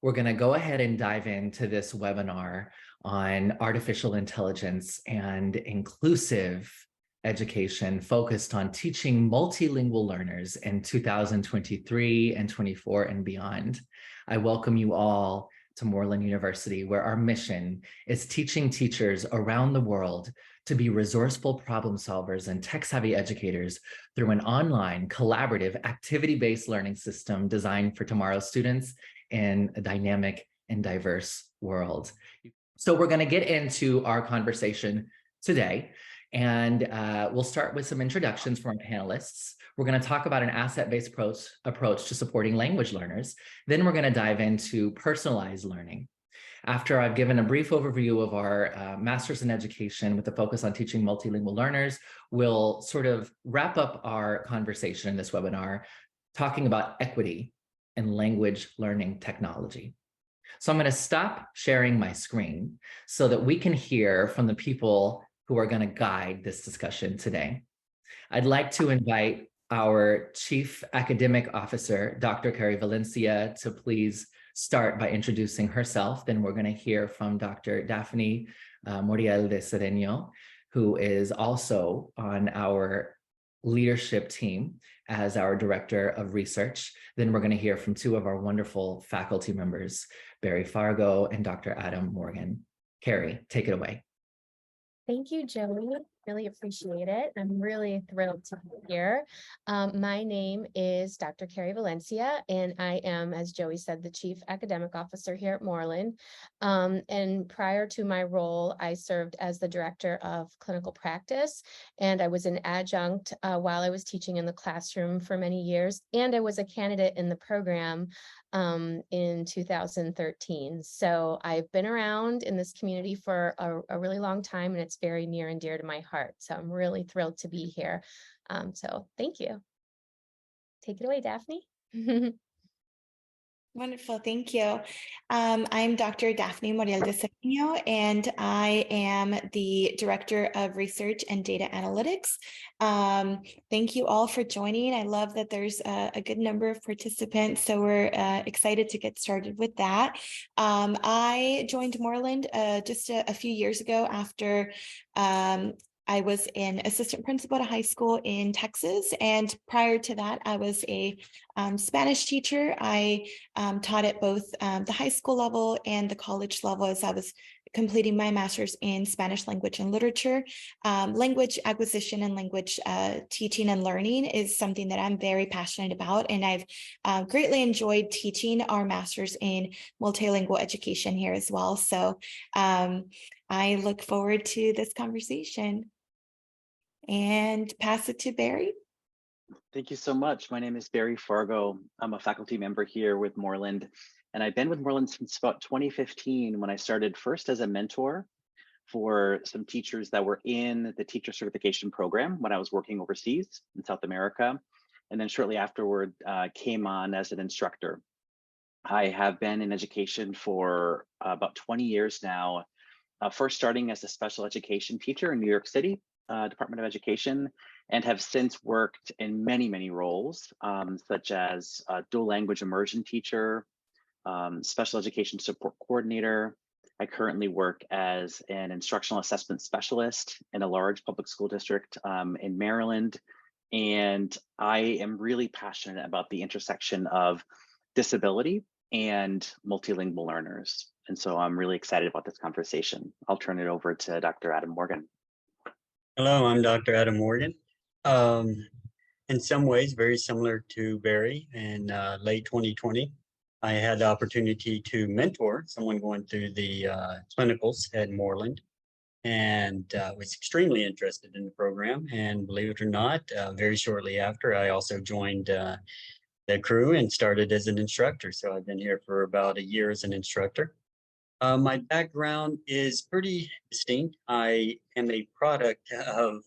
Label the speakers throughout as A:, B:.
A: We're going to go ahead and dive into this webinar on artificial intelligence and inclusive education focused on teaching multilingual learners in 2023 and 24 and beyond. I welcome you all to Moreland University, where our mission is teaching teachers around the world to be resourceful problem solvers and tech-savvy educators through an online, collaborative, activity-based learning system designed for tomorrow's students in a dynamic and diverse world. So we're going to get into our conversation today, and we'll start with some introductions from our panelists. We're going to talk about an asset-based approach to supporting language learners. Then we're going to dive into personalized learning. After I've given a brief overview of our Master's in Education with a focus on teaching multilingual learners, we'll sort of wrap up our conversation in this webinar talking about equity and language learning technology. So I'm going to stop sharing my screen so that we can hear from the people who are going to guide this discussion today. I'd like to invite our Chief Academic Officer, Dr. Kerri Valencia, to please start by introducing herself. Then we're going to hear from Dr. Daphne Moriel de Cedeño, who is also on our leadership team as our Director of Research. Then we're going to hear from two of our wonderful faculty members, Barry Fargo and Dr. Adam Morgan. Kerri, take it away.
B: Thank you, Joey. Really appreciate it. I'm really thrilled to be here. My name is Dr. Kerri Valencia, and I am, as Joey said, the Chief Academic Officer here at Moreland. And prior to my role, I served as the Director of Clinical Practice, and I was an adjunct while I was teaching in the classroom for many years, and I was a candidate in the program in 2013. So I've been around in this community for a really long time, and it's very near and dear to my heart. So I'm really thrilled to be here. So thank you. Take it away, Daphne.
C: Wonderful, thank you. I'm Dr. Daphne Moriel de Cedeño, and I am the Director of Research and Data Analytics. Thank you all for joining. I love that there's a good number of participants, so we're excited to get started with that. I joined Moreland just a few years ago after I was an assistant principal at a high school in Texas, and prior to that, I was a Spanish teacher. I taught at both the high school level and the college level as I was completing my master's in Spanish language and literature. Language acquisition and language teaching and learning is something that I'm very passionate about, and I've greatly enjoyed teaching our master's in multilingual education here as well. So I look forward to this conversation. And pass it to Barry.
D: Thank you so much. My name is Barry Fargo. I'm a faculty member here with Moreland, and I've been with Moreland since about 2015 when I started first as a mentor for some teachers that were in the teacher certification program when I was working overseas in South America. And then shortly afterward, came on as an instructor. I have been in education for about 20 years now, first starting as a special education teacher in New York City, Department of Education, and have since worked in many roles, such as dual language immersion teacher, special education support coordinator. I currently work as an instructional assessment specialist in a large public school district in Maryland. And I am really passionate about the intersection of disability and multilingual learners. And so I'm really excited about this conversation. I'll turn it over to Dr. Adam Morgan.
E: Hello, I'm Dr. Adam Morgan. In some ways, very similar to Barry. In late 2020, I had the opportunity to mentor someone going through the clinicals at Moreland, and was extremely interested in the program. And believe it or not, very shortly after, I also joined the crew and started as an instructor. So I've been here for about a year as an instructor. My background is pretty distinct. I am a product of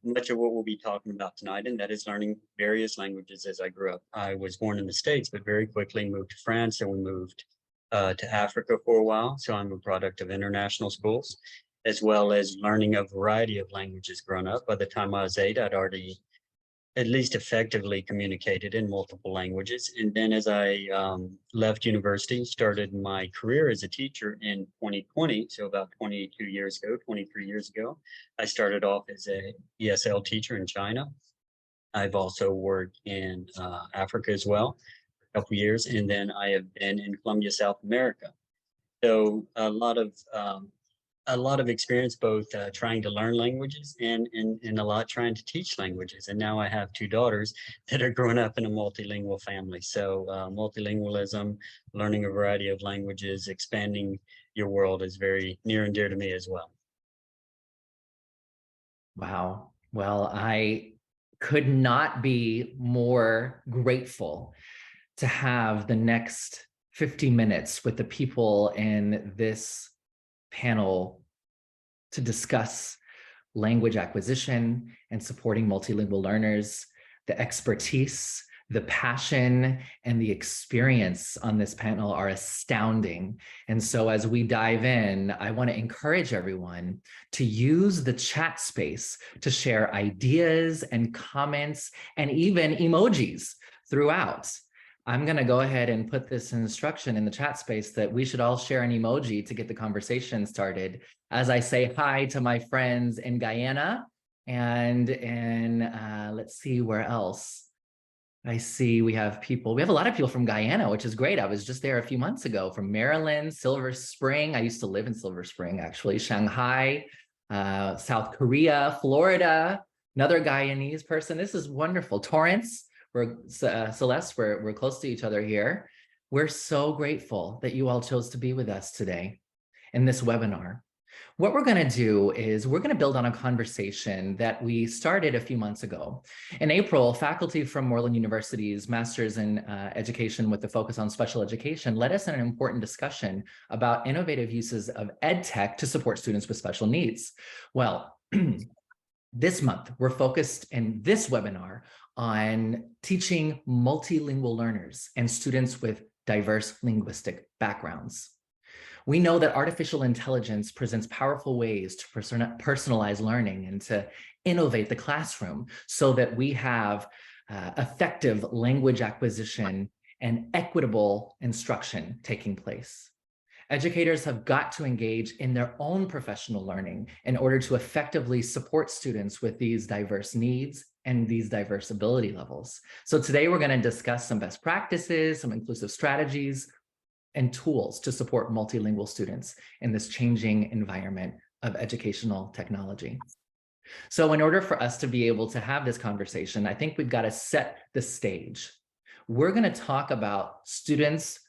E: much of what we'll be talking about tonight, and that is learning various languages as I grew up. I was born in the States, but very quickly moved to France, and we moved to Africa for a while. So I'm a product of international schools, as well as learning a variety of languages growing up. By the time I was 8, I'd already at least effectively communicated in multiple languages. And then as I left university, started my career as a teacher in 2020, so about 22 years ago, 23 years ago, I started off as a ESL teacher in China. I've also worked in Africa as well, a couple years, and then I have been in Colombia, South America. So a lot of experience, both trying to learn languages and a lot trying to teach languages. And now I have two daughters that are growing up in a multilingual family. So multilingualism, learning a variety of languages, expanding your world is very near and dear to me as well.
A: Wow. Well, I could not be more grateful to have the next 50 minutes with the people in this panel to discuss language acquisition and supporting multilingual learners, the expertise, the passion, and the experience on this panel are astounding. And so as we dive in, I want to encourage everyone to use the chat space to share ideas and comments and even emojis throughout. I'm going to go ahead and put this instruction in the chat space that we should all share an emoji to get the conversation started as I say hi to my friends in Guyana and in, let's see where else. I see we have a lot of people from Guyana, which is great. I was just there a few months ago, from Maryland, Silver Spring. I used to live in Silver Spring, actually, Shanghai, South Korea, Florida, another Guyanese person. This is wonderful. Torrance. Celeste, we're close to each other here. We're so grateful that you all chose to be with us today in this webinar. What we're going to do is we're going to build on a conversation that we started a few months ago. In April, faculty from Moreland University's Master's in Education with the focus on special education led us in an important discussion about innovative uses of ed tech to support students with special needs. Well, this month, we're focused in this webinar on teaching multilingual learners and students with diverse linguistic backgrounds. We know that artificial intelligence presents powerful ways to personalize learning and to innovate the classroom so that we have effective language acquisition and equitable instruction taking place. Educators have got to engage in their own professional learning in order to effectively support students with these diverse needs and these diverse ability levels. So today we're going to discuss some best practices, some inclusive strategies, and tools to support multilingual students in this changing environment of educational technology. So in order for us to be able to have this conversation, I think we've got to set the stage. We're going to talk about students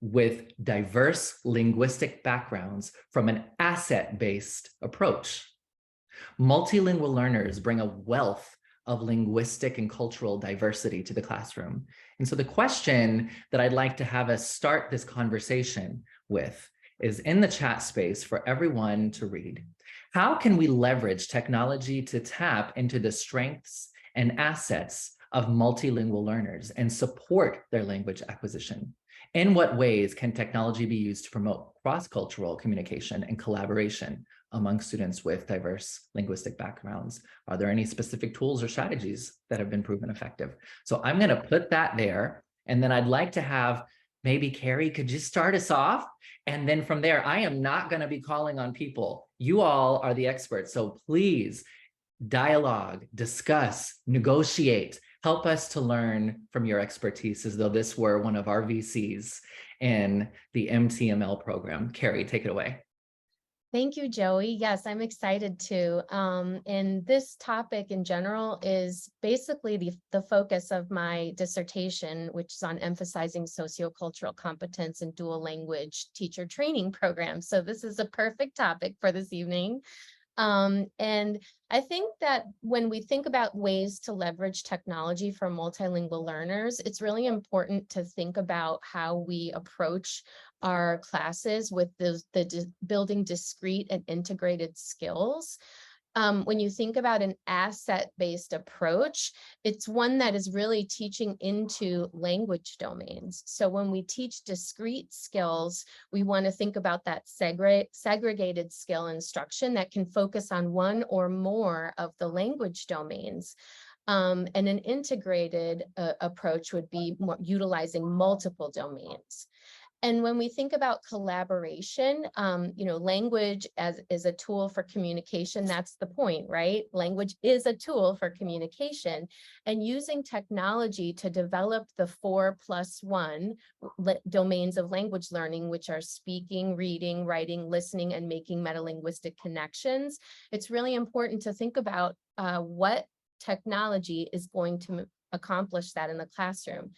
A: with diverse linguistic backgrounds from an asset-based approach. Multilingual learners bring a wealth of linguistic and cultural diversity to the classroom. And so the question that I'd like to have us start this conversation with is in the chat space for everyone to read. How can we leverage technology to tap into the strengths and assets of multilingual learners and support their language acquisition? In what ways can technology be used to promote cross-cultural communication and collaboration among students with diverse linguistic backgrounds? Are there any specific tools or strategies that have been proven effective? So I'm going to put that there. And then I'd like to have maybe Kerri, could you start us off? And then from there, I am not going to be calling on people. You all are the experts. So please dialogue, discuss, negotiate. Help us to learn from your expertise as though this were one of our VCs in the MTML program. Kerri, take it away.
B: Thank you, Joey. Yes, I'm excited too. And this topic in general is basically the focus of my dissertation, which is on emphasizing sociocultural competence in dual language teacher training programs. So this is a perfect topic for this evening. And I think that when we think about ways to leverage technology for multilingual learners, it's really important to think about how we approach our classes with building discrete and integrated skills. When you think about an asset-based approach, it's one that is really teaching into language domains. So when we teach discrete skills, we want to think about that segregated skill instruction that can focus on one or more of the language domains. And an integrated approach would be more utilizing multiple domains. And when we think about collaboration, language is a tool for communication. That's the point, right? Language is a tool for communication, and using technology to develop the 4+1 domains of language learning, which are speaking, reading, writing, listening, and making metalinguistic connections. It's really important to think about what technology is going to accomplish that in the classroom.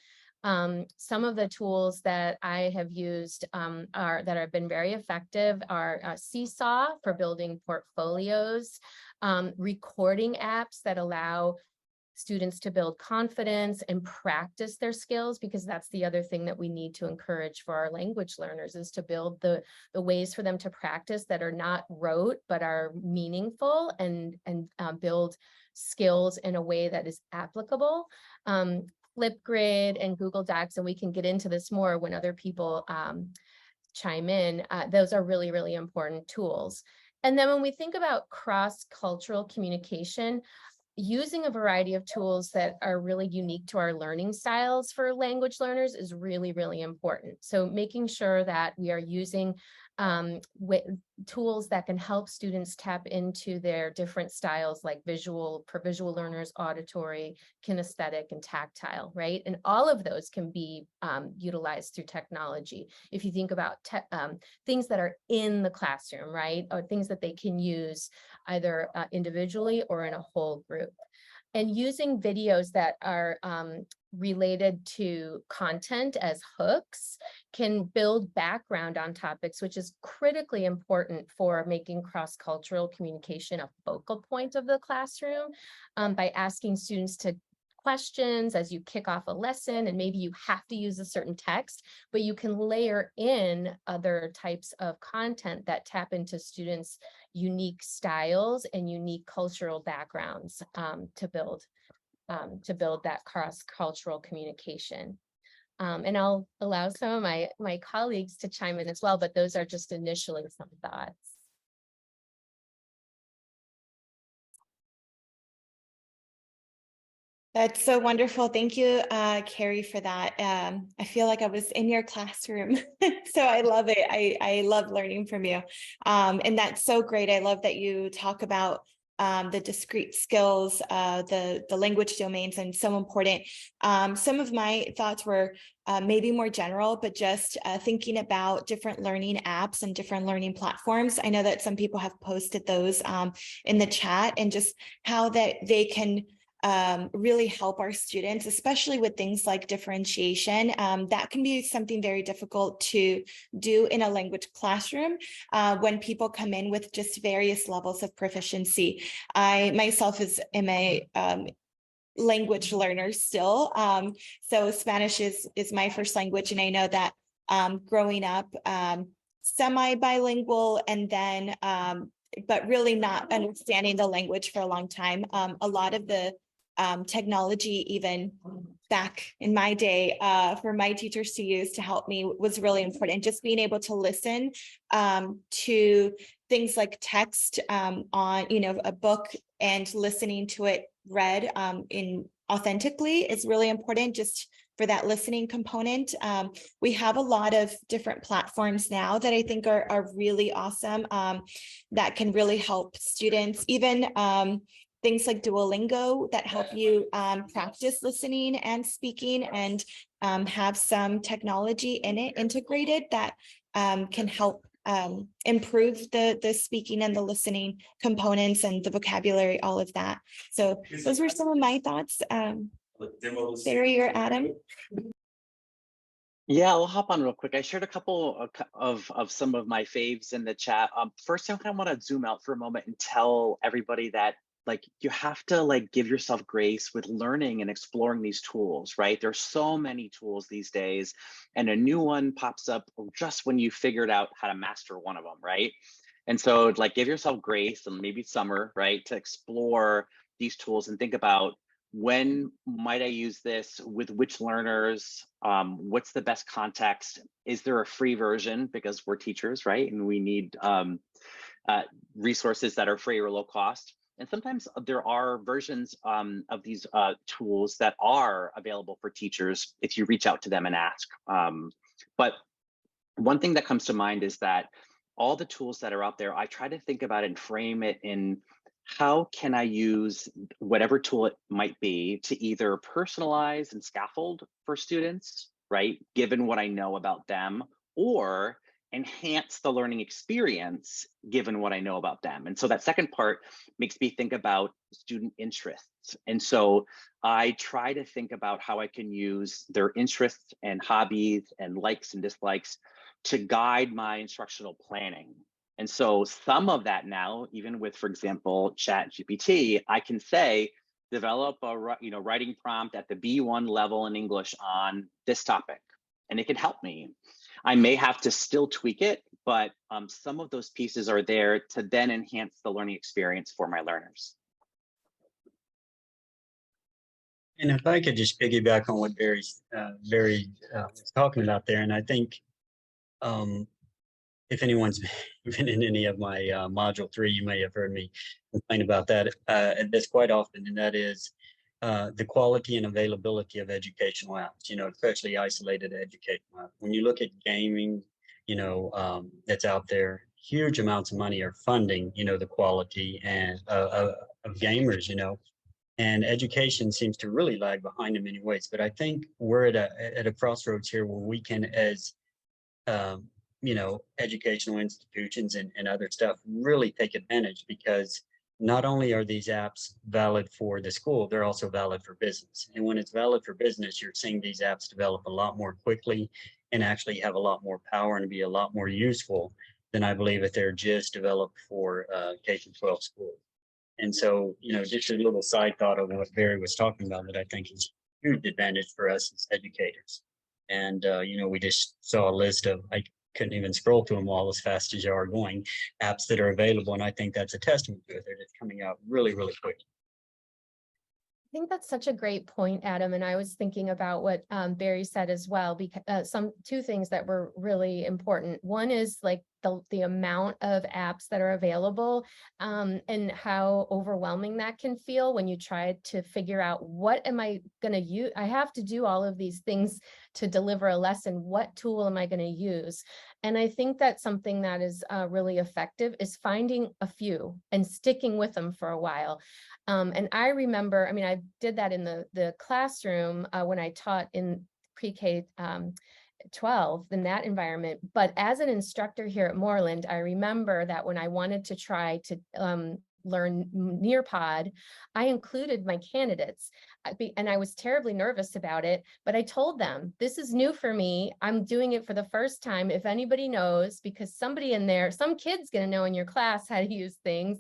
B: Some of the tools that I have used that have been very effective are Seesaw for building portfolios, recording apps that allow students to build confidence and practice their skills, because that's the other thing that we need to encourage for our language learners, is to build the ways for them to practice that are not rote but are meaningful, and build skills in a way that is applicable. Flipgrid and Google Docs, and we can get into this more when other people chime in. Those are really, really important tools. And then when we think about cross-cultural communication, using a variety of tools that are really unique to our learning styles for language learners is really, really important. So making sure that we are using tools that can help students tap into their different styles, like for visual learners, auditory, kinesthetic, and tactile, right? And all of those can be utilized through technology. If you think about things that are in the classroom, right? Or things that they can use either individually or in a whole group. And using videos that are related to content as hooks can build background on topics, which is critically important for making cross-cultural communication a focal point of the classroom, by asking students to questions as you kick off a lesson, and maybe you have to use a certain text, but you can layer in other types of content that tap into students' unique styles and unique cultural backgrounds to build that cross-cultural communication. And I'll allow some of my colleagues to chime in as well, but those are just initially some thoughts.
C: That's so wonderful. Thank you, Kerri, for that. I feel like I was in your classroom, so I love it. I love learning from you. And that's so great. I love that you talk about the discrete skills, the language domains, and so important. Some of my thoughts were maybe more general, but just thinking about different learning apps and different learning platforms. I know that some people have posted those in the chat, and just how that they can really help our students, especially with things like differentiation. That can be something very difficult to do in a language classroom when people come in with just various levels of proficiency. I myself am a language learner still. So Spanish is my first language, and I know that growing up semi-bilingual, and then but really not understanding the language for a long time. A lot of the technology, even back in my day, for my teachers to use to help me was really important. Just being able to listen to things like text on, a book, and listening to it read authentically is really important, just for that listening component. We have a lot of different platforms now that I think are really awesome, that can really help students, even things like Duolingo that help you practice listening and speaking, and have some technology in it integrated that can help improve the speaking and the listening components and the vocabulary, all of that. So those were some of my thoughts. Barry or Adam?
D: Yeah, I'll hop on real quick. I shared a couple of some of my faves in the chat. First, I kind of want to zoom out for a moment and tell everybody that you have to give yourself grace with learning and exploring these tools, right? There's so many tools these days, and a new one pops up just when you figured out how to master one of them, right? And so give yourself grace, and maybe summer, right, to explore these tools and think about, when might I use this, with which learners, what's the best context? Is there a free version, because we're teachers, right? And we need resources that are free or low cost. And sometimes there are versions of these tools that are available for teachers if you reach out to them and ask. But one thing that comes to mind is that all the tools that are out there, I try to think about it and frame it in how can I use whatever tool it might be to either personalize and scaffold for students, right? Given what I know about them, or enhance the learning experience given what I know about them. And so that second part makes me think about student interests. And so I try to think about how I can use their interests and hobbies and likes and dislikes to guide my instructional planning. And so some of that now, even with, for example, ChatGPT, I can say, develop a writing prompt at the B1 level in English on this topic, and it can help me. I may have to still tweak it, but some of those pieces are there to then enhance the learning experience for my learners.
E: And if I could just piggyback on what Barry was talking about there, and I think if anyone's been in any of my module 3, you may have heard me complain about that this quite often, and that is the quality and availability of educational apps, especially isolated educational apps. When you look at gaming, that's out there, huge amounts of money are funding, the quality and of gamers, and education seems to really lag behind in many ways. But I think we're at a crossroads here where we can, as educational institutions and other stuff, really take advantage, because not only are these apps valid for the school, they're also valid for business. And when it's valid for business, you're seeing these apps develop a lot more quickly and actually have a lot more power and be a lot more useful than I believe if they're just developed for K-12 schools. And so, just a little side thought of what Barry was talking about that I think is a huge advantage for us as educators. And, we just saw a list of, I couldn't even scroll through them all as fast as you are going, apps that are available. And I think that's a testament to it. They're just coming out really, really quick.
B: I think that's such a great point, Adam. And I was thinking about what Barry said as well, because two things that were really important. One is like the amount of apps that are available and how overwhelming that can feel when you try to figure out, what am I going to use? I have to do all of these things to deliver a lesson. What tool am I going to use? And I think that something that is really effective is finding a few and sticking with them for a while. And I remember, I did that in the classroom when I taught in pre-K 12 in that environment. But as an instructor here at Moreland, I remember that when I wanted to try to learn Nearpod, I included my candidates, and I was terribly nervous about it, but I told them, this is new for me. I'm doing it for the first time. If anybody knows, because somebody in there, some kid's going to know in your class how to use things,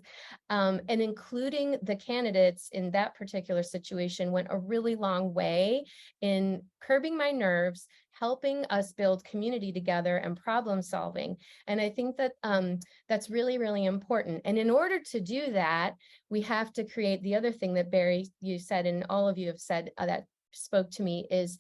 B: and including the candidates in that particular situation went a really long way in curbing my nerves, helping us build community together and problem solving. And I think that that's really, really important. And in order to do that, we have to create the other thing that Barry, you said, and all of you have said that spoke to me, is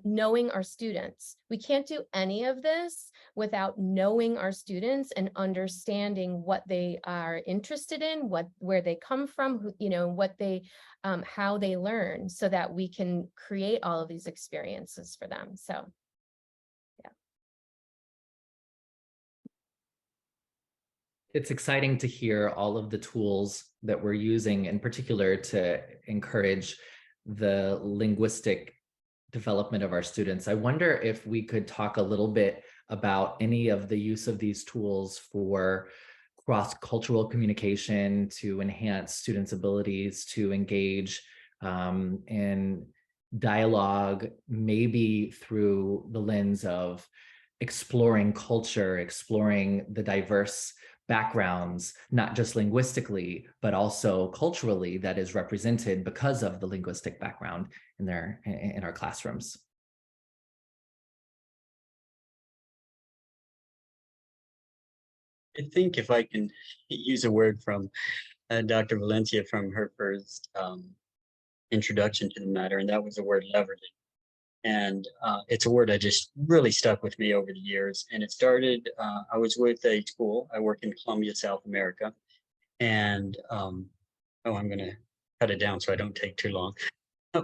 B: knowing our students. We can't do any of this without knowing our students and understanding what they are interested in, where they come from, what they, how they learn, so that we can create all of these experiences for them. So, yeah.
A: It's exciting to hear all of the tools that we're using, in particular to encourage the linguistic development of our students. I wonder if we could talk a little bit about any of the use of these tools for cross-cultural communication, to enhance students' abilities to engage in dialogue, maybe through the lens of exploring culture, exploring the diverse backgrounds, not just linguistically, but also culturally, that is represented because of the linguistic background in our classrooms.
E: I think if I can use a word from Dr. Valencia from her first introduction to the matter, and that was the word leveraging. And it's a word that just really stuck with me over the years. And it started, I was with a school, I work in Colombia, South America. And Oh, I'm going to cut it down so I don't take too long.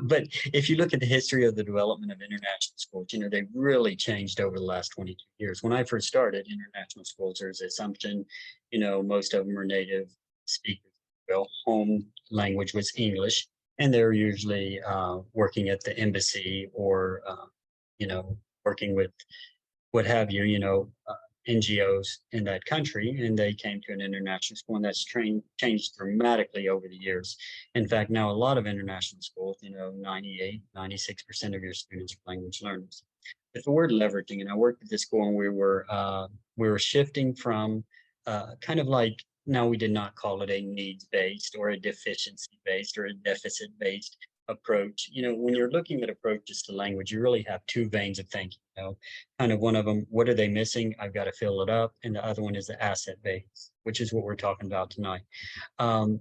E: But if you look at the history of the development of international schools, they've really changed over the last 22 years. When I first started international schools, there's the assumption, most of them are native speakers. Well, home language was English, and they're usually working at the embassy or, working with what have you, NGOs in that country, and they came to an international school, and that's changed dramatically over the years. In fact, now a lot of international schools, 98, 96% of your students are language learners. But the word leveraging, and I worked at this school, and we were shifting from kind of like, now we did not call it a needs-based or a deficiency-based or a deficit-based approach. When you're looking at approaches to language, you really have two veins of thinking. Kind of one of them, what are they missing? I've got to fill it up. And the other one is the asset base, which is what we're talking about tonight. And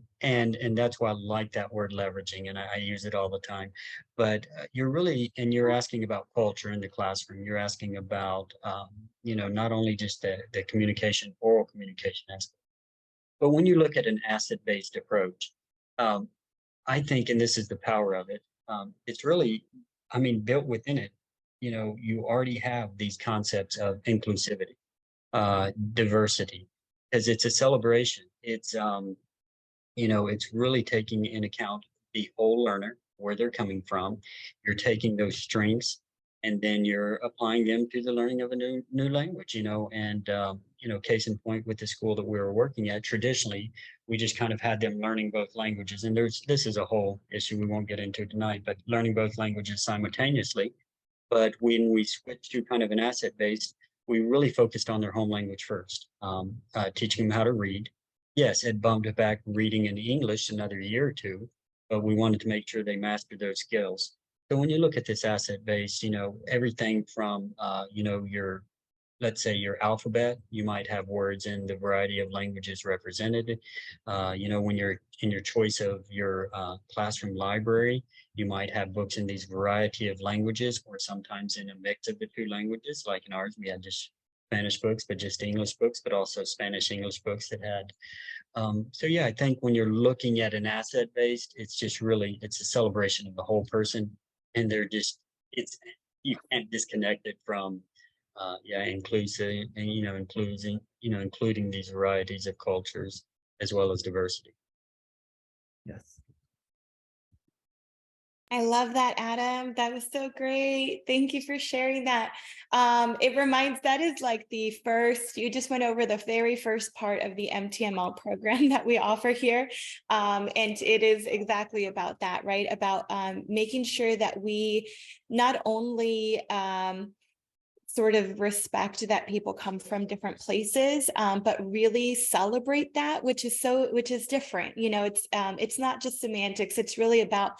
E: that's why I like that word leveraging, and I use it all the time. But you're asking about culture in the classroom. You're asking about, not only just the communication, oral communication aspect, but when you look at an asset-based approach, I think, and this is the power of it, it's really, built within it, you already have these concepts of inclusivity, diversity, because it's a celebration. It's really taking in account the whole learner, where they're coming from. You're taking those strengths and then you're applying them to the learning of a new language, and case in point with the school that we were working at, traditionally, we just kind of had them learning both languages. And this is a whole issue we won't get into tonight, but learning both languages simultaneously. But when we switched to kind of an asset base, we really focused on their home language first, teaching them how to read. Yes, it bumped back reading in English another year or two, but we wanted to make sure they mastered those skills. So when you look at this asset base, everything from, let's say your alphabet, you might have words in the variety of languages represented. When you're in your choice of your classroom library, you might have books in these variety of languages, or sometimes in a mix of the two languages. Like in ours, we had just Spanish books, but just English books, but also Spanish English books that had. So yeah, I think when you're looking at an asset based, it's a celebration of the whole person, and you can't disconnect it from inclusive, and including these varieties of cultures as well as diversity.
A: Yes.
C: I love that, Adam. That was so great. Thank you for sharing that. That is like you just went over the very first part of the MTML program that we offer here. And it is exactly about that, right? About making sure that we not only sort of respect that people come from different places, but really celebrate that, which is different. It's not just semantics. It's really about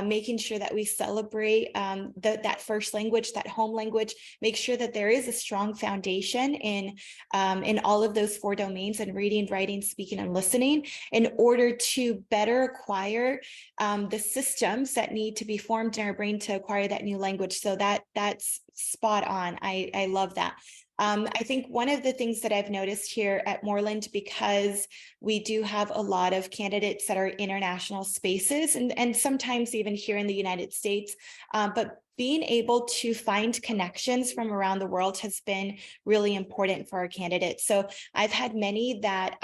C: making sure that we celebrate that first language, that home language, make sure that there is a strong foundation in all of those 4 domains, in reading, writing, speaking, and listening, in order to better acquire the systems that need to be formed in our brain to acquire that new language. So that's spot on. I love that. I think one of the things that I've noticed here at Moreland, because we do have a lot of candidates that are international spaces, and sometimes even here in the United States, but being able to find connections from around the world has been really important for our candidates. So I've had many that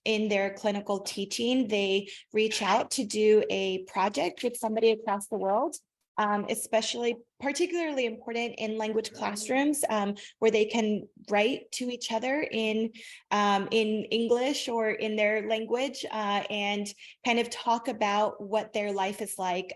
C: in their clinical teaching, they reach out to do a project with somebody across the world. Particularly important in language classrooms, where they can write to each other in English or in their language, and kind of talk about what their life is like.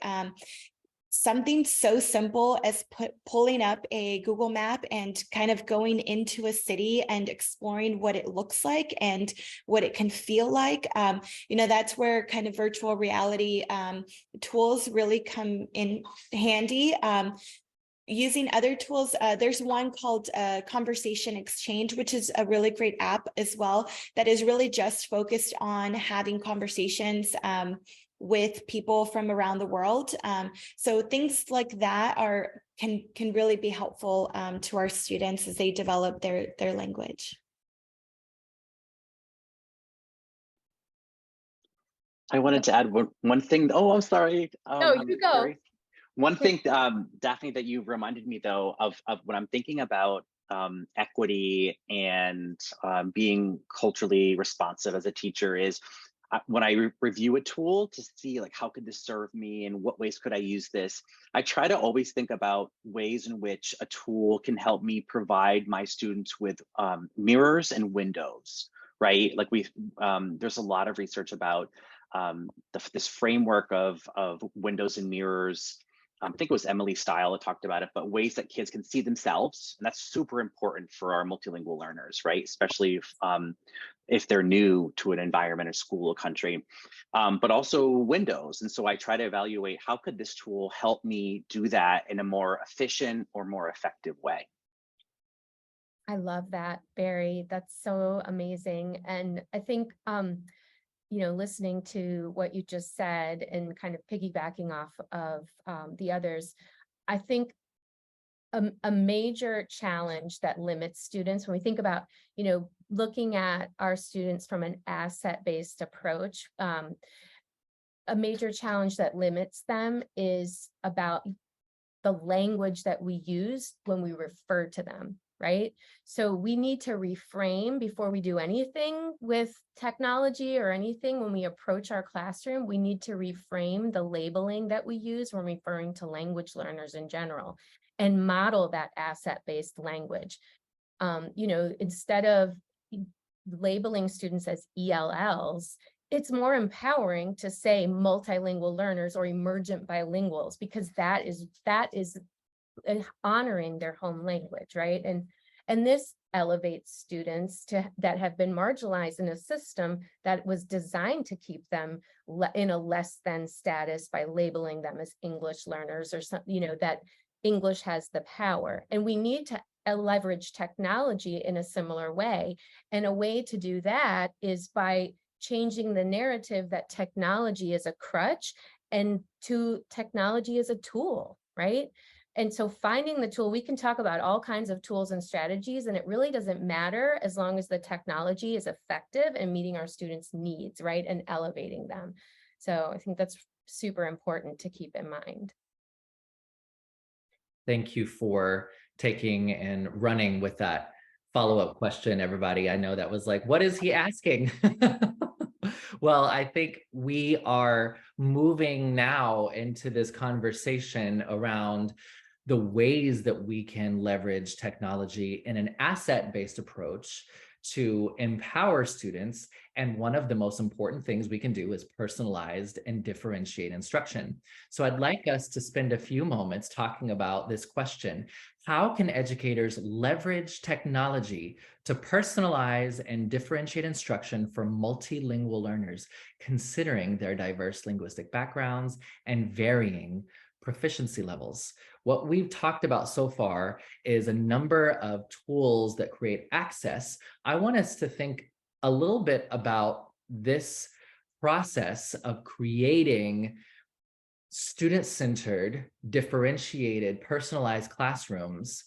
C: Something so simple as pulling up a Google map and kind of going into a city and exploring what it looks like and what it can feel like. That's where kind of virtual reality tools really come in handy. Using other tools, there's one called Conversation Exchange, which is a really great app as well, that is really just focused on having conversations with people from around the world. So things like that can really be helpful to our students as they develop their language.
D: I wanted to add one thing. Oh, I'm sorry.
B: No, you go.
D: Kerri. One thing, Daphne, that you reminded me though of when I'm thinking about equity and being culturally responsive as a teacher is when I review a tool to see like how could this serve me and what ways could I use this. I try to always think about ways in which a tool can help me provide my students with mirrors and windows, right? Like there's a lot of research about this framework of windows and mirrors. I think it was Emily Style that talked about it, but ways that kids can see themselves. And that's super important for our multilingual learners, right? Especially if they're new to an environment, a school, a country, but also windows. And so I try to evaluate how could this tool help me do that in a more efficient or more effective way.
B: I love that, Barry. That's so amazing. And I think, listening to what you just said and kind of piggybacking off of the others, I think a major challenge that limits students when we think about, looking at our students from an asset-based approach, a major challenge that limits them is about the language that we use when we refer to them, right? So we need to reframe before we do anything with technology or anything. When we approach our classroom, we need to reframe the labeling that we use when referring to language learners in general and model that asset-based language. Instead of labeling students as ELLs, it's more empowering to say multilingual learners or emergent bilinguals, because that is honoring their home language, right? And this elevates students that have been marginalized in a system that was designed to keep them in a less than status by labeling them as English learners or something, that English has the power. And we need to leverage technology in a similar way. And a way to do that is by changing the narrative that technology is a crutch and to technology as a tool, right? And so finding the tool, we can talk about all kinds of tools and strategies, and it really doesn't matter as long as the technology is effective and meeting our students' needs, right? And elevating them. So I think that's super important to keep in mind.
A: Thank you for taking and running with that follow-up question, everybody. I know that was like, what is he asking? Well, I think we are moving now into this conversation around the ways that we can leverage technology in an asset-based approach to empower students. And one of the most important things we can do is personalized and differentiate instruction. So I'd like us to spend a few moments talking about this question. How can educators leverage technology to personalize and differentiate instruction for multilingual learners, considering their diverse linguistic backgrounds and varying proficiency levels? What we've talked about so far is a number of tools that create access. I want us to think a little bit about this process of creating student-centered, differentiated, personalized classrooms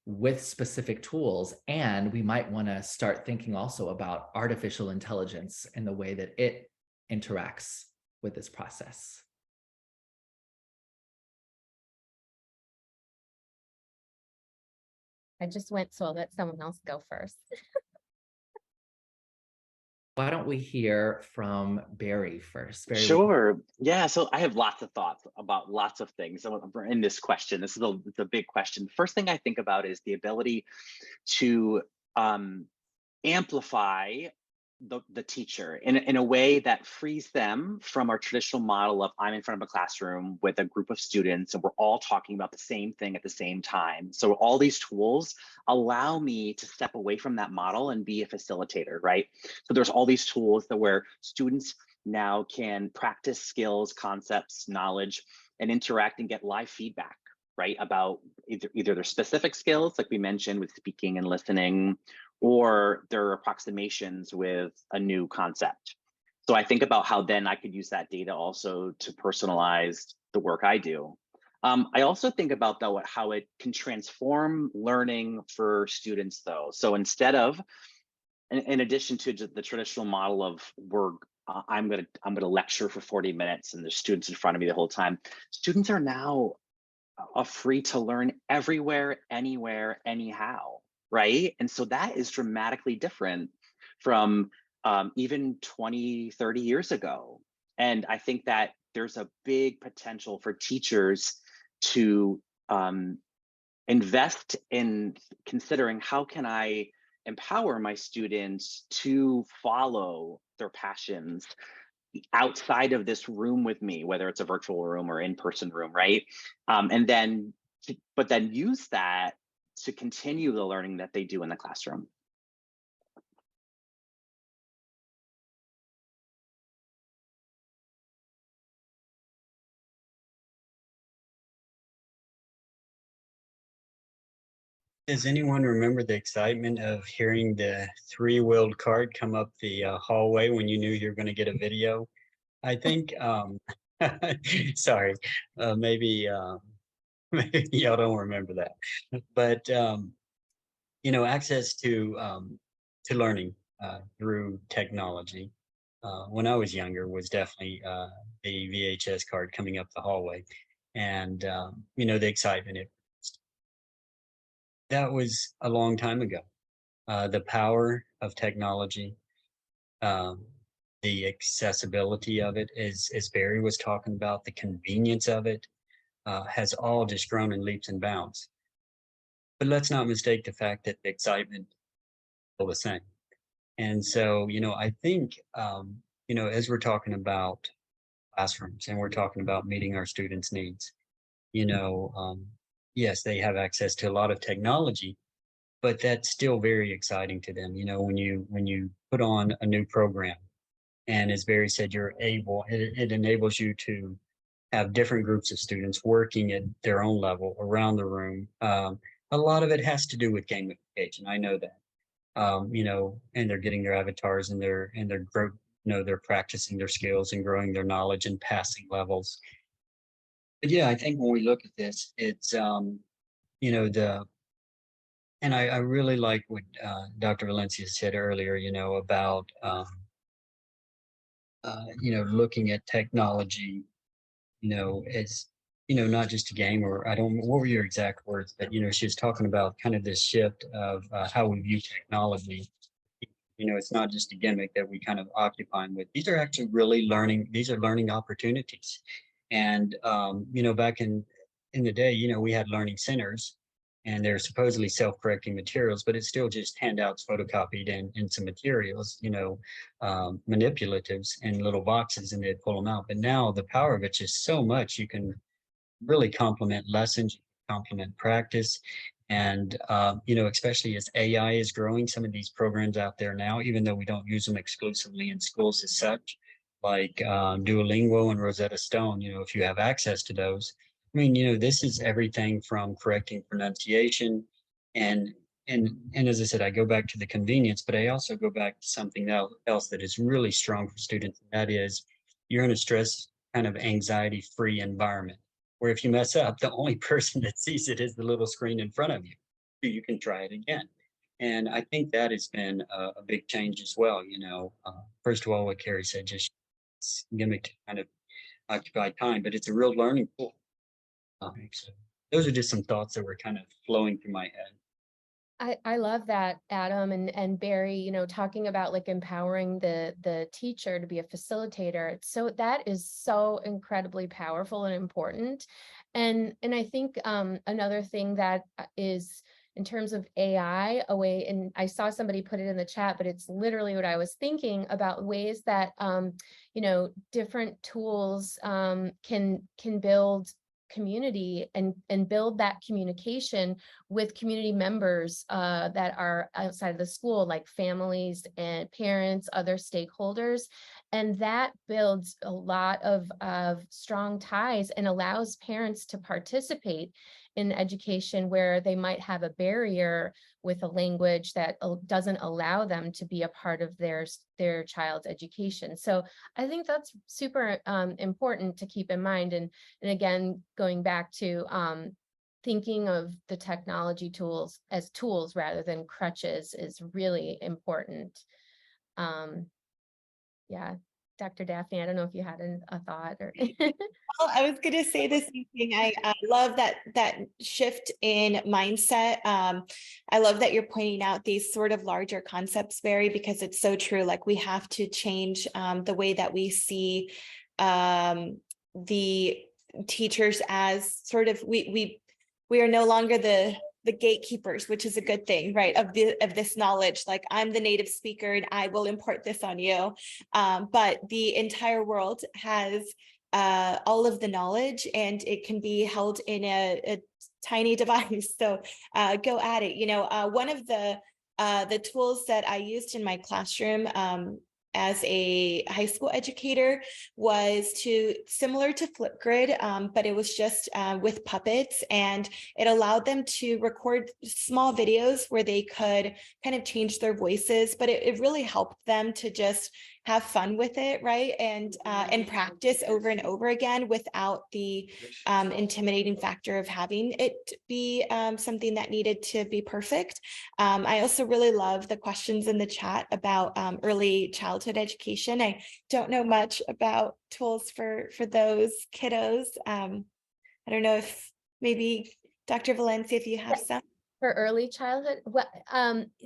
A: with specific tools. And we might want to start thinking also about artificial intelligence and the way that it interacts with this process.
B: I just went, so I'll let someone else go first.
A: Why don't we hear from Barry first? Barry,
D: Sure. Yeah. So I have lots of thoughts about lots of things in this question. This is the big question. First thing I think about is the ability to amplify the teacher in a way that frees them from our traditional model of I'm in front of a classroom with a group of students and we're all talking about the same thing at the same time. So all these tools allow me to step away from that model and be a facilitator, right? So there's all these tools where students now can practice skills, concepts, knowledge, and interact and get live feedback, right? About either their specific skills, like we mentioned with speaking and listening, or their approximations with a new concept. So I think about how then I could use that data also to personalize the work I do. I also think about though how it can transform learning for students though. So instead of, in addition to the traditional model of we're I'm gonna lecture for 40 minutes and there's students in front of me the whole time. Students are now free to learn everywhere, anywhere, anyhow, right? And so that is dramatically different from even 20, 30 years ago. And I think that there's a big potential for teachers to invest in considering how can I empower my students to follow their passions outside of this room with me, whether it's a virtual room or in-person room, right? And then, but then use that to continue the learning that they do in the classroom.
E: Does anyone remember the excitement of hearing the three-wheeled cart come up the hallway when you knew you were going to get a video? I think, sorry, maybe, maybe y'all don't remember that, but access to learning through technology when I was younger was definitely the VHS card coming up the hallway, and the excitement. That was a long time ago. The power of technology, um, the accessibility of it, as Barry was talking about, the convenience of it, has all just grown in leaps and bounds. But let's not mistake the fact that the excitement is still the same. And so, I think, as we're talking about classrooms and we're talking about meeting our students' needs, yes, they have access to a lot of technology, but that's still very exciting to them. When you put on a new program, and as Barry said, it enables you to have different groups of students working at their own level around the room. A lot of it has to do with gamification. I know that. And they're getting their avatars and they're practicing their skills and growing their knowledge and passing levels. But yeah, I think when we look at this, it's and I really like what Dr. Valencia said earlier, about looking at technology, as not just a game, or I don't, what were your exact words, but she was talking about kind of this shift of how we view technology. It's not just a gimmick that we kind of occupy with. These are actually really these are learning opportunities. And back in the day, we had learning centers and they're supposedly self-correcting materials, but it's still just handouts photocopied and some materials, manipulatives in little boxes, and they'd pull them out. But now the power of it's just so much. You can really complement lessons, complement practice. And, especially as AI is growing, some of these programs out there now, even though we don't use them exclusively in schools as such, like Duolingo and Rosetta Stone, if you have access to those, I mean, this is everything from correcting pronunciation and and as I said, I go back to the convenience, but I also go back to something else that is really strong for students, and that is you're in a stress kind of anxiety-free environment where if you mess up, the only person that sees it is the little screen in front of you. So you can try it again. And I think that has been a big change as well. First of all, what Kerri said, just gimmick to kind of occupy time, but it's a real learning tool. So those are just some thoughts that were kind of flowing through my head.
B: I love that, Adam and Barry, talking about like empowering the teacher to be a facilitator. So that is so incredibly powerful and important. And I think another thing that is in terms of AI, and I saw somebody put it in the chat, but it's literally what I was thinking about, ways that different tools can build community and build that communication with community members that are outside of the school, like families and parents, other stakeholders. And that builds a lot of strong ties and allows parents to participate in education where they might have a barrier with a language that doesn't allow them to be a part of their child's education. So I think that's super important to keep in mind. And again, going back to thinking of the technology tools as tools rather than crutches is really important. Yeah. Dr. Daphne, I don't know if you had a thought or.
C: Well, I was going to say the same thing. I love that shift in mindset. I love that you're pointing out these sort of larger concepts, Barry, because it's so true. Like we have to change the way that we see the teachers as sort of we are no longer the gatekeepers, which is a good thing, right? Of this knowledge, like I'm the native speaker and I will impart this on you. But the entire world has all of the knowledge, and it can be held in a tiny device. So go at it. One of the tools that I used in my classroom as a high school educator was similar to Flipgrid, but it was just with puppets, and it allowed them to record small videos where they could kind of change their voices, but it really helped them to just have fun with it, right? And practice over and over again without the intimidating factor of having it be something that needed to be perfect. I also really love the questions in the chat about early childhood education. I don't know much about tools for those kiddos. I don't know if maybe Dr. Valencia, if you have some.
B: For early childhood, well,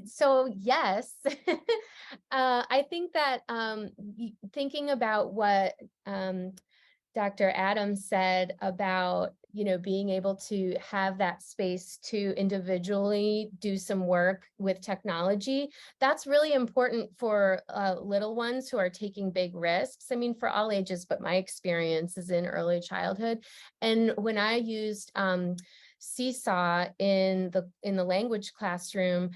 B: so yes, I think that thinking about what Dr. Adams said about, being able to have that space to individually do some work with technology, that's really important for little ones who are taking big risks. I mean, for all ages, but my experience is in early childhood. And when I used Seesaw in the language classroom,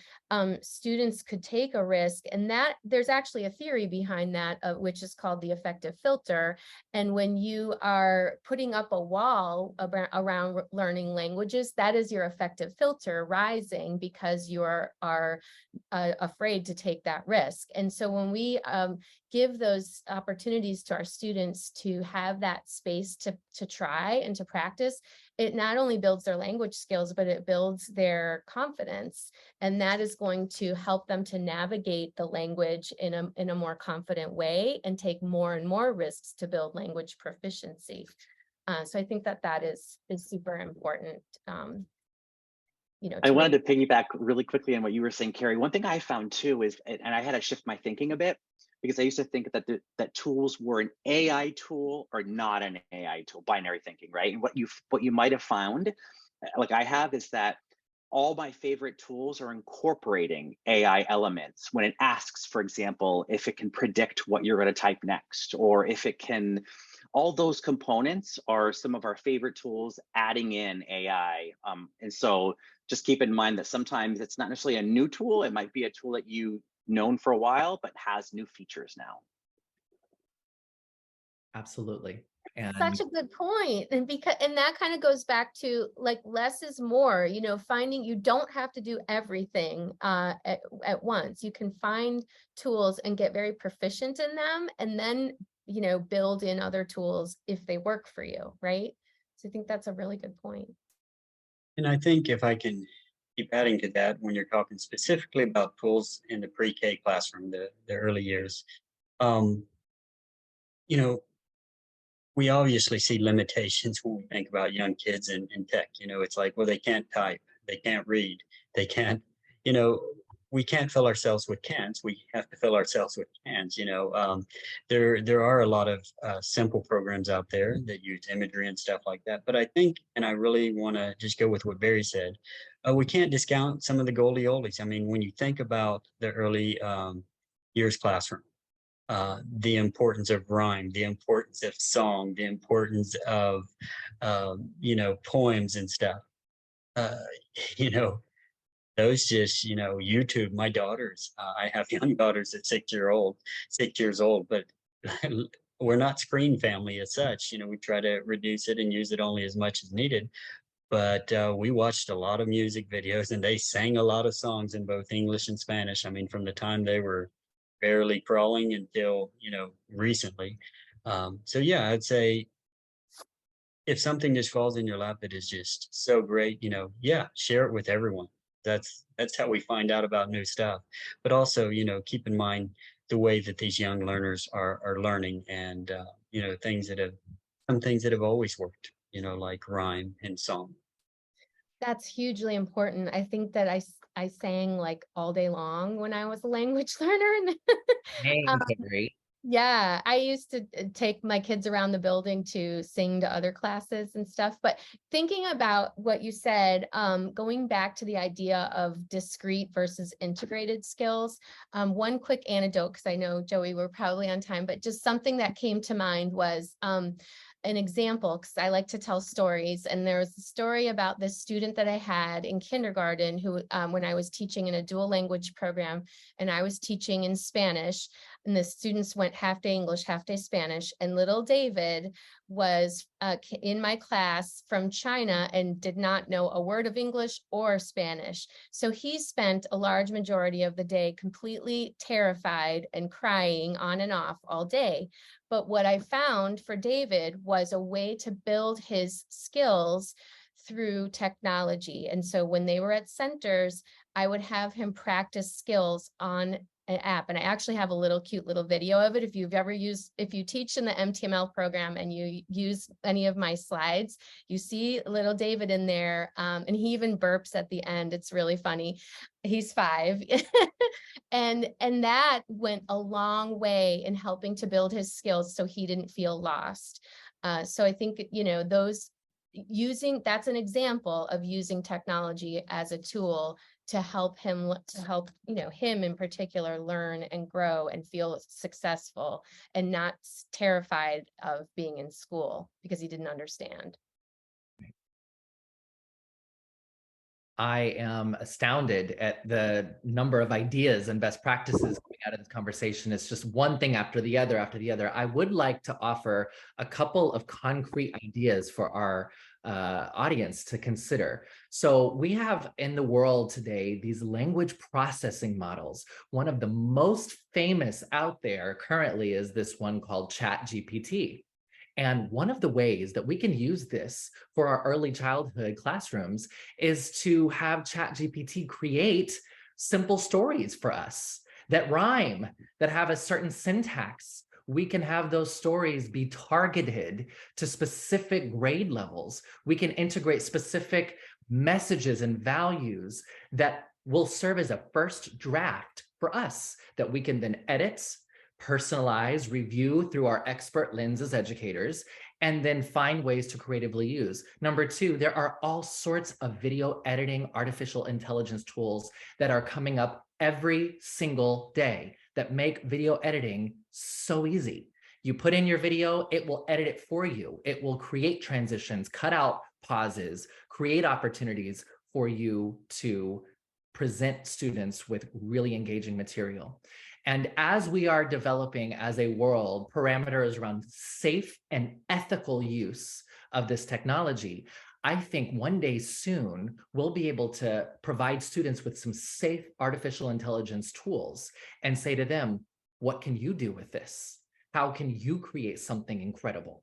B: students could take a risk, and that there's actually a theory behind that, which is called the effective filter. And when you are putting up a wall around learning languages, that is your effective filter rising because you are afraid to take that risk. And so when we give those opportunities to our students to have that space to try and to practice, it not only builds their language skills, but it builds their confidence. And that is going to help them to navigate the language in a more confident way and take more and more risks to build language proficiency. So I think that is super important.
D: I wanted to piggyback really quickly on what you were saying, Kerri. One thing I found too is, and I had to shift my thinking a bit, because I used to think that that tools were an AI tool or not an AI tool, binary thinking, right? And what you might have found, like I have, is that all my favorite tools are incorporating AI elements when it asks, for example, if it can predict what you're going to type next, or if it can. All those components are some of our favorite tools adding in AI. And so just keep in mind that sometimes it's not necessarily a new tool. It might be a tool that you've known for a while, but has new features now.
A: Absolutely. And
B: such a good point. And that kind of goes back to like less is more, finding you don't have to do everything at once. You can find tools and get very proficient in them, and then build in other tools if they work for you, right? So I think that's a really good point.
E: And I think if I can keep adding to that, when you're talking specifically about tools in the pre-K classroom, the early years, we obviously see limitations when we think about young kids in tech. It's like, well, they can't type, they can't read, they can't, we can't fill ourselves with cans. We have to fill ourselves with cans. There are a lot of simple programs out there that use imagery and stuff like that. But I think, and I really want to just go with what Barry said, we can't discount some of the goldie oldies. I mean, when you think about the early years classroom, the importance of rhyme, the importance of song, the importance of, poems and stuff. Those just, YouTube, my daughters, I have young daughters at 6 years old, but we're not screen family as such. We try to reduce it and use it only as much as needed. But we watched a lot of music videos, and they sang a lot of songs in both English and Spanish. I mean, from the time they were barely crawling until, recently. So yeah, I'd say if something just falls in your lap that is just so great, share it with everyone. That's how we find out about new stuff. But also, keep in mind the way that these young learners are learning, and you know, some things that have always worked, you know, like rhyme and song.
B: That's hugely important. I think that I sang like all day long when I was a language learner. And
A: Hey, Kerri.
B: yeah, I used to take my kids around the building to sing to other classes and stuff. But thinking about what you said, going back to the idea of discrete versus integrated skills, one quick anecdote, because I know, Joey, we're probably on time, but just something that came to mind was an example, because I like to tell stories. And there was a story about this student that I had in kindergarten who, when I was teaching in a dual language program, and I was teaching in Spanish, and the students went half day English, half day Spanish. And little David was in my class from China and did not know a word of English or Spanish. So he spent a large majority of the day completely terrified and crying on and off all day. But what I found for David was a way to build his skills through technology. And so when they were at centers, I would have him practice skills on an app. And I actually have a little cute little video of it. If you teach in the MTML program and you use any of my slides, you see little David in there, and he even burps at the end. It's really funny. He's 5. And that went a long way in helping to build his skills so he didn't feel lost. So I think, you know, that's an example of using technology as a tool to help him, you know, him in particular learn and grow and feel successful and not terrified of being in school because he didn't understand.
A: I am astounded at the number of ideas and best practices coming out of this conversation. It's just one thing after the other after the other. I would like to offer a couple of concrete ideas for our audience to consider. So we have in the world today these language processing models. One of the most famous out there currently is this one called ChatGPT. And one of the ways that we can use this for our early childhood classrooms is to have ChatGPT create simple stories for us that rhyme, that have a certain syntax. We can have those stories be targeted to specific grade levels. We can integrate specific messages and values that will serve as a first draft for us that we can then edit, personalize, review through our expert lens as educators, and then find ways to creatively use. Number 2, there are all sorts of video editing, artificial intelligence tools that are coming up every single day that make video editing so easy. You put in your video, it will edit it for you. It will create transitions, cut out pauses, create opportunities for you to present students with really engaging material. And as we are developing as a world parameters around safe and ethical use of this technology, I think one day soon we'll be able to provide students with some safe artificial intelligence tools and say to them, what can you do with this? How can you create something incredible?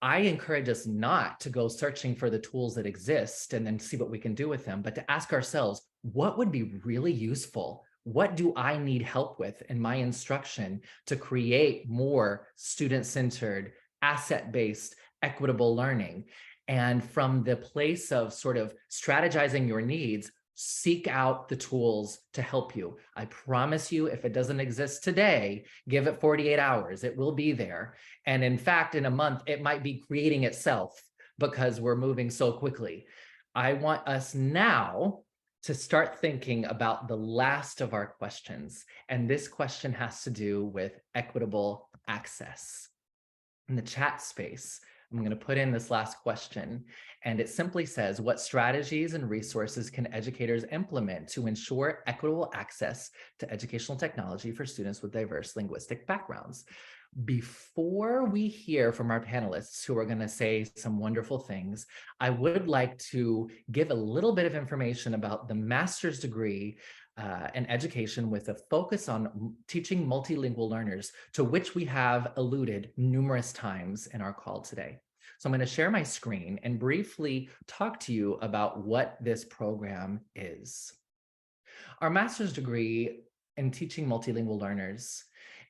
A: I encourage us not to go searching for the tools that exist and then see what we can do with them, but to ask ourselves, what would be really useful? What do I need help with in my instruction to create more student-centered, asset-based, equitable learning? And from the place of sort of strategizing your needs, seek out the tools to help you. I promise you, if it doesn't exist today, give it 48 hours, it will be there. And in fact, in a month, it might be creating itself because we're moving so quickly. I want us now to start thinking about the last of our questions. And this question has to do with equitable access. In the chat space, I'm going to put in this last question, and it simply says, what strategies and resources can educators implement to ensure equitable access to educational technology for students with diverse linguistic backgrounds? Before we hear from our panelists who are going to say some wonderful things, I would like to give a little bit of information about the master's degree in education with a focus on teaching multilingual learners, to which we have alluded numerous times in our call today. So I'm going to share my screen and briefly talk to you about what this program is. Our master's degree in teaching multilingual learners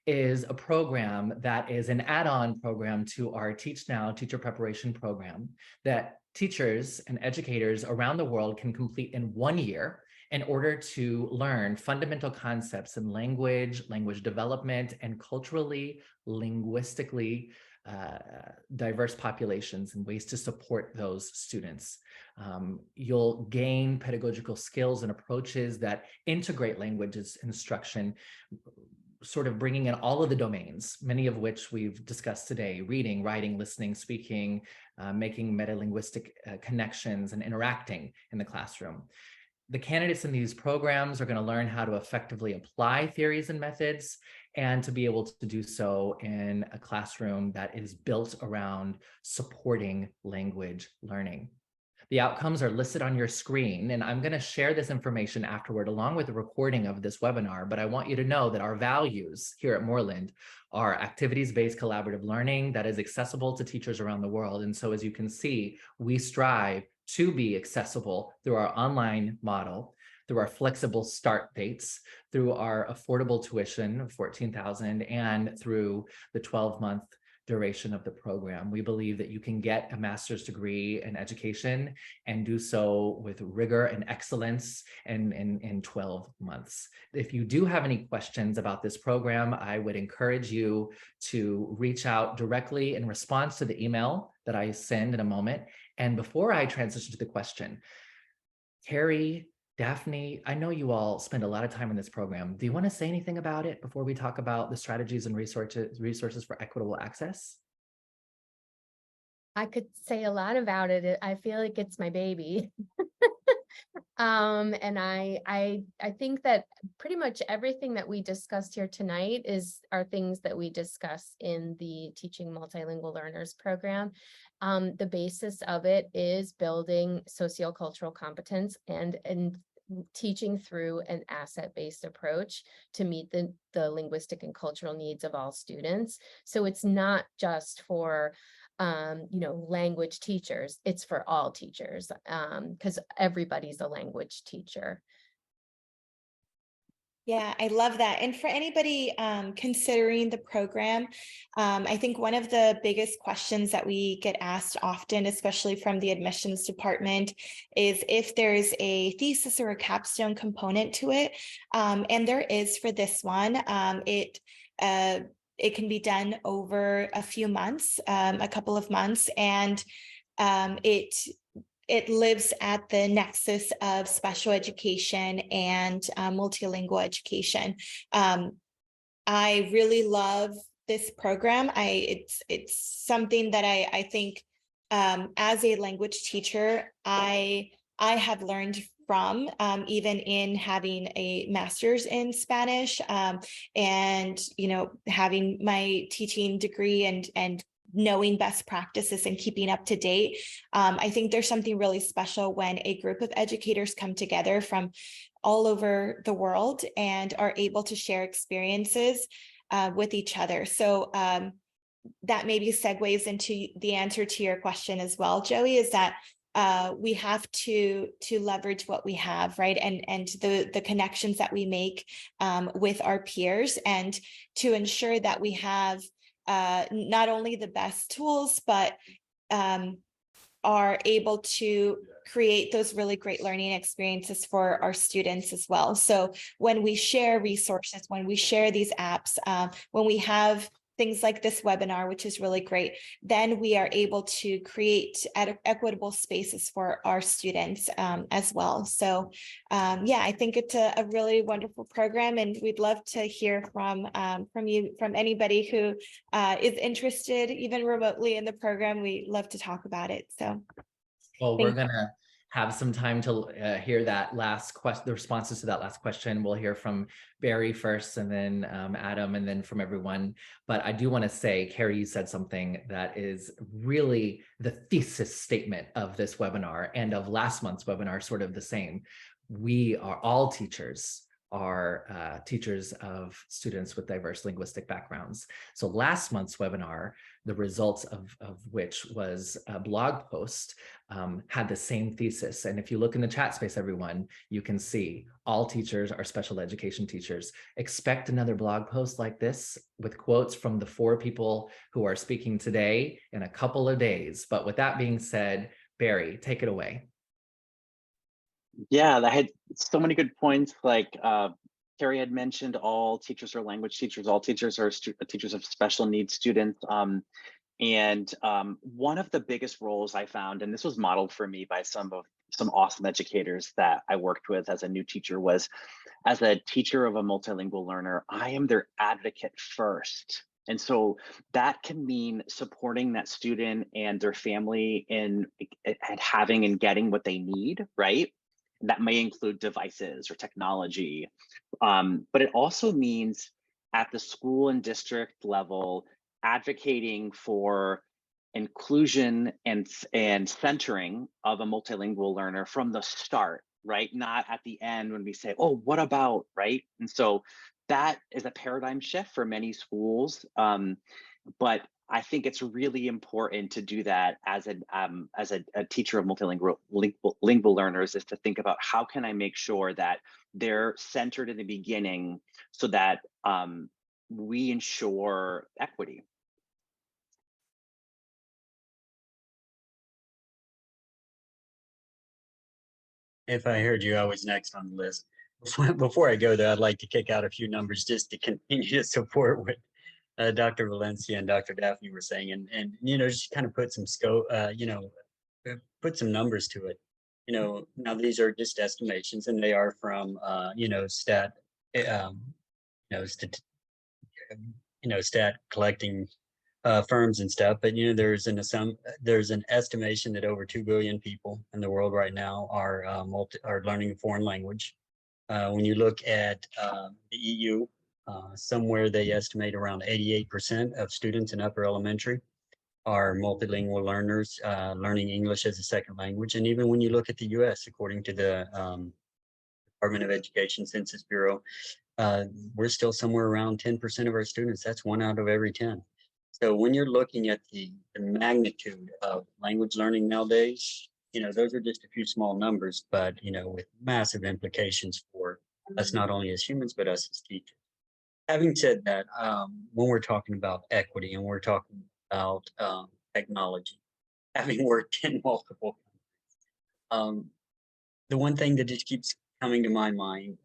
A: is a program that is an add-on program to our Teach Now teacher preparation program that teachers and educators around the world can complete in 1 year in order to learn fundamental concepts in language, language development, and culturally, linguistically diverse populations and ways to support those students. You'll gain pedagogical skills and approaches that integrate languages instruction, sort of bringing in all of the domains, many of which we've discussed today: reading, writing, listening, speaking, making meta-linguistic connections and interacting in the classroom. The candidates in these programs are going to learn how to effectively apply theories and methods, and to be able to do so in a classroom that is built around supporting language learning. The outcomes are listed on your screen, and I'm going to share this information afterward along with the recording of this webinar, but I want you to know that our values here at Moreland are activities-based collaborative learning that is accessible to teachers around the world. And so as you can see, we strive to be accessible through our online model, through our flexible start dates, through our affordable tuition of $14,000, and through the 12-month duration of the program. We believe that you can get a master's degree in education and do so with rigor and excellence in 12 months. If you do have any questions about this program, I would encourage you to reach out directly in response to the email that I send in a moment. And before I transition to the question, Kerri, Daphne, I know you all spend a lot of time in this program. Do you want to say anything about it before we talk about the strategies and resources for equitable access?
B: I could say a lot about it. I feel like it's my baby. And I think that pretty much everything that we discussed here tonight are things that we discuss in the Teaching Multilingual Learners program. The basis of it is building sociocultural competence and teaching through an asset-based approach to meet the linguistic and cultural needs of all students. So it's not just for language teachers, it's for all teachers, because everybody's a language teacher.
C: Yeah, I love that. And for anybody considering the program, I think one of the biggest questions that we get asked often, especially from the admissions department, is if there's a thesis or a capstone component to it. And there is for this one. It can be done over a few months, a couple of months, and it lives at the nexus of special education and multilingual education. I really love this program. It's something that I think as a language teacher, I have learned from, even in having a master's in Spanish, and having my teaching degree and knowing best practices and keeping up to date. I think there's something really special when a group of educators come together from all over the world and are able to share experiences with each other. So that maybe segues into the answer to your question as well, Joey, is that we have to leverage what we have, right? And the connections that we make with our peers, and to ensure that we have not only the best tools, but are able to create those really great learning experiences for our students as well. So when we share resources, when we share these apps, when we have things like this webinar, which is really great, then we are able to create equitable spaces for our students as well. So yeah, I think it's a really wonderful program, and we'd love to hear from anybody who is interested, even remotely, in the program. We love to talk about it. So
A: well, we're gonna have some time to hear that last question, the responses to that last question. We'll hear from Barry first, and then Adam, and then from everyone. But I do want to say, Kerri, you said something that is really the thesis statement of this webinar and of last month's webinar, sort of the same. We are all teachers are teachers of students with diverse linguistic backgrounds. So last month's webinar, the results of which was a blog post, had the same thesis. And if you look in the chat space, everyone, you can see all teachers are special education teachers. Expect another blog post like this with quotes from the 4 people who are speaking today in a couple of days. But with that being said, Barry, take it away.
D: Yeah, I had so many good points. Like Kerri had mentioned, all teachers are language teachers, all teachers are teachers of special needs students. And one of the biggest roles I found, and this was modeled for me by some awesome educators that I worked with as a new teacher, was as a teacher of a multilingual learner, I am their advocate first. And so that can mean supporting that student and their family in having and getting what they need, right? That may include devices or technology, but it also means at the school and district level, advocating for inclusion and centering of a multilingual learner from the start, right? Not at the end when we say, oh, what about, right? And so that is a paradigm shift for many schools. But I think it's really important to do that as a teacher of multilingual learners, is to think about how can I make sure that they're centered in the beginning so that we ensure equity.
E: If I heard you, I was next on the list. Before I go there, I'd like to kick out a few numbers just to continue to support what Dr. Valencia and Dr. Daphne were saying, and just kind of put some scope, put some numbers to it. Now these are just estimations, and they are from stat, stat collecting firms and stuff. But there's an estimation that over 2 billion people in the world right now are learning a foreign language. When you look at the EU, somewhere they estimate around 88% of students in upper elementary are multilingual learners, learning English as a second language. And even when you look at the US, according to the Department of Education Census Bureau, we're still somewhere around 10% of our students. That's 1 out of every 10. So when you're looking at the magnitude of language learning nowadays, those are just a few small numbers, but, with massive implications for us, not only as humans, but us as teachers. Having said that, when we're talking about equity and we're talking about technology, having worked in multiple countries, the one thing that just keeps coming to my mind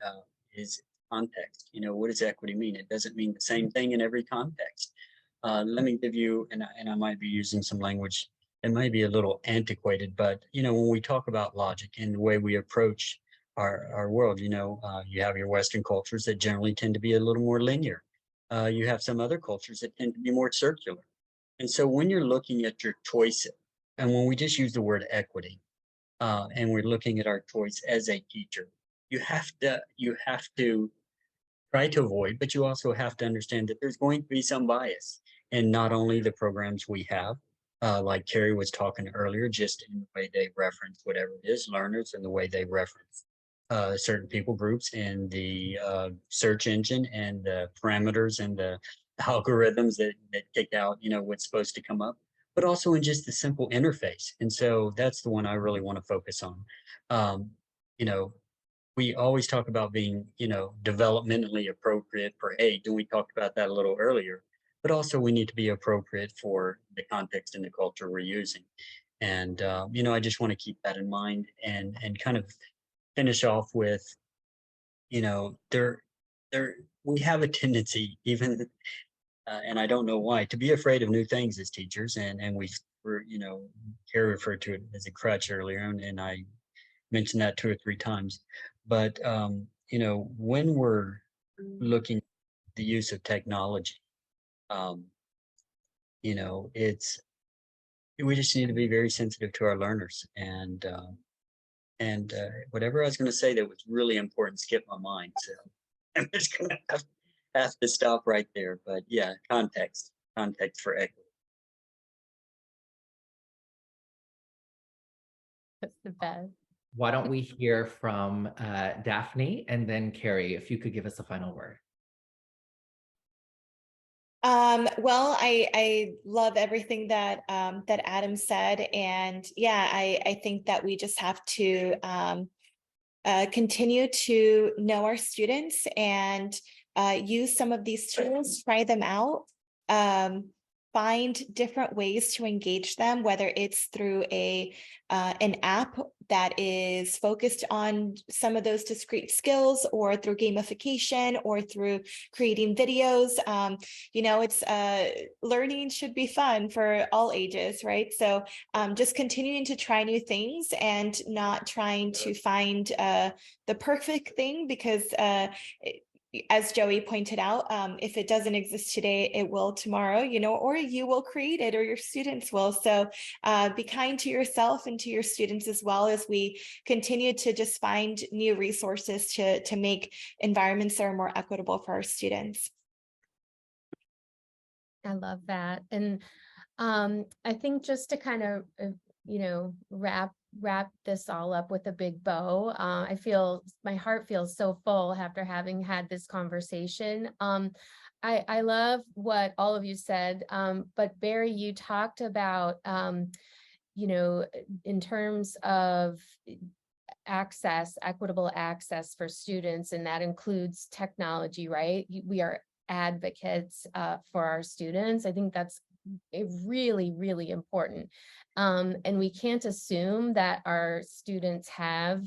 E: is context. What does equity mean? It doesn't mean the same thing in every context. Let me give you, and I might be using some language, it might be a little antiquated, but when we talk about logic and the way we approach our world, you have your Western cultures that generally tend to be a little more linear. You have some other cultures that tend to be more circular. And so when you're looking at your choices, and when we just use the word equity, and we're looking at our choice as a teacher, you have to try to avoid, but you also have to understand that there's going to be some bias in not only the programs we have, like Kerri was talking earlier, just in the way they reference whatever it is, learners, and the way they reference certain people groups in the search engine and the parameters and the algorithms that kick out, what's supposed to come up, but also in just the simple interface. And so that's the one I really want to focus on. We always talk about being, developmentally appropriate for age, and we talked about that a little earlier, but also we need to be appropriate for the context and the culture we're using. And, I just want to keep that in mind and kind of finish off with, we have a tendency, even, and I don't know why, to be afraid of new things as teachers. And we're, Kerri referred to it as a crutch earlier, and I mentioned that 2 or 3 times. But, when we're looking at the use of technology, we just need to be very sensitive to our learners. And whatever I was going to say that was really important skipped my mind. So I'm just going to have to stop right there. But yeah, context for equity.
B: That's the best.
A: why don't we hear from Daphne, and then Kerri, if you could give us a final word.
C: Well, I love everything that that Adam said, and yeah, I think that we just have to continue to know our students and use some of these tools, try them out, find different ways to engage them, whether it's through an app that is focused on some of those discrete skills, or through gamification, or through creating videos. You know, it's learning should be fun for all ages, right? So just continuing to try new things and not trying to find the perfect thing, because as Joey pointed out, if it doesn't exist today, it will tomorrow, you know, or you will create it, or your students will. So be kind to yourself and to your students, as well as we continue to just find new resources to make environments that are more equitable for our students.
B: I love that. And I think just to kind of, you know, wrap this all up with a big bow, I feel my heart feels so full after having had this conversation. I love what all of you said, but Barry, you talked about, you know, in terms of access, equitable access for students, and that includes technology, right? We are advocates for our students. I think that's really, really important. And we can't assume that our students have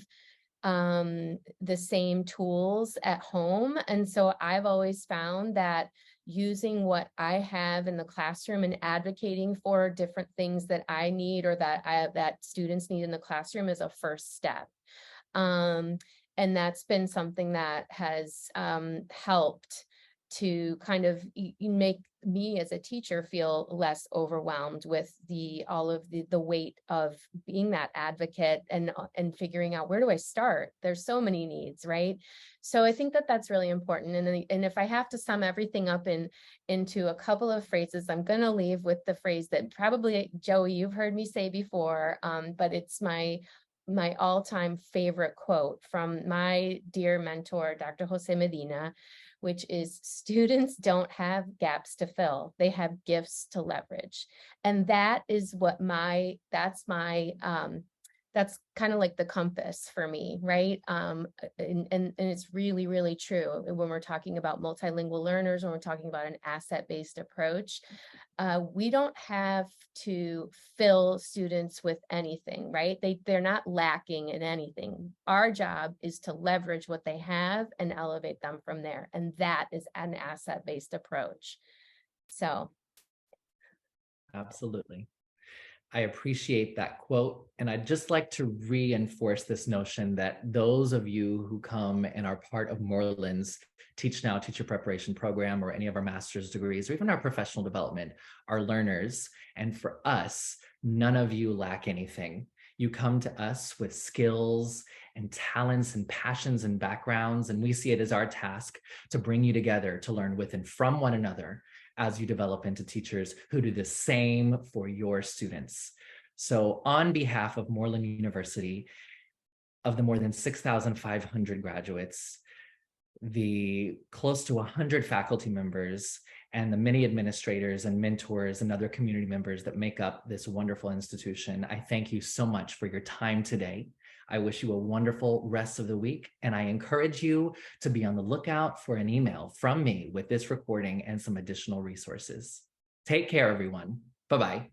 B: the same tools at home. And so I've always found that using what I have in the classroom and advocating for different things that I need, or that students need in the classroom, is a first step. And that's been something that has helped to kind of make me as a teacher feel less overwhelmed with all of the weight of being that advocate and figuring out, where do I start? There's so many needs, right? So I think that that's really important. And if I have to sum everything up into a couple of phrases, I'm going to leave with the phrase that probably, Joey, you've heard me say before, but it's my all-time favorite quote from my dear mentor, Dr. Jose Medina, which is, students don't have gaps to fill, they have gifts to leverage. And that is what that's kind of like the compass for me, right? And it's really, really true when we're talking about multilingual learners, when we're talking about an asset-based approach. We don't have to fill students with anything, right? They're not lacking in anything. Our job is to leverage what they have and elevate them from there. And that is an asset-based approach. So.
A: Absolutely. I appreciate that quote. And I'd just like to reinforce this notion that those of you who come and are part of Moreland's Teach Now teacher preparation program, or any of our master's degrees, or even our professional development, are learners. And for us, none of you lack anything. You come to us with skills and talents and passions and backgrounds, and we see it as our task to bring you together to learn with and from one another as you develop into teachers who do the same for your students. So on behalf of Moreland University, of the more than 6,500 graduates, the close to 100 faculty members, and the many administrators and mentors and other community members that make up this wonderful institution, I thank you so much for your time today. I wish you a wonderful rest of the week, and I encourage you to be on the lookout for an email from me with this recording and some additional resources. Take care, everyone. Bye-bye.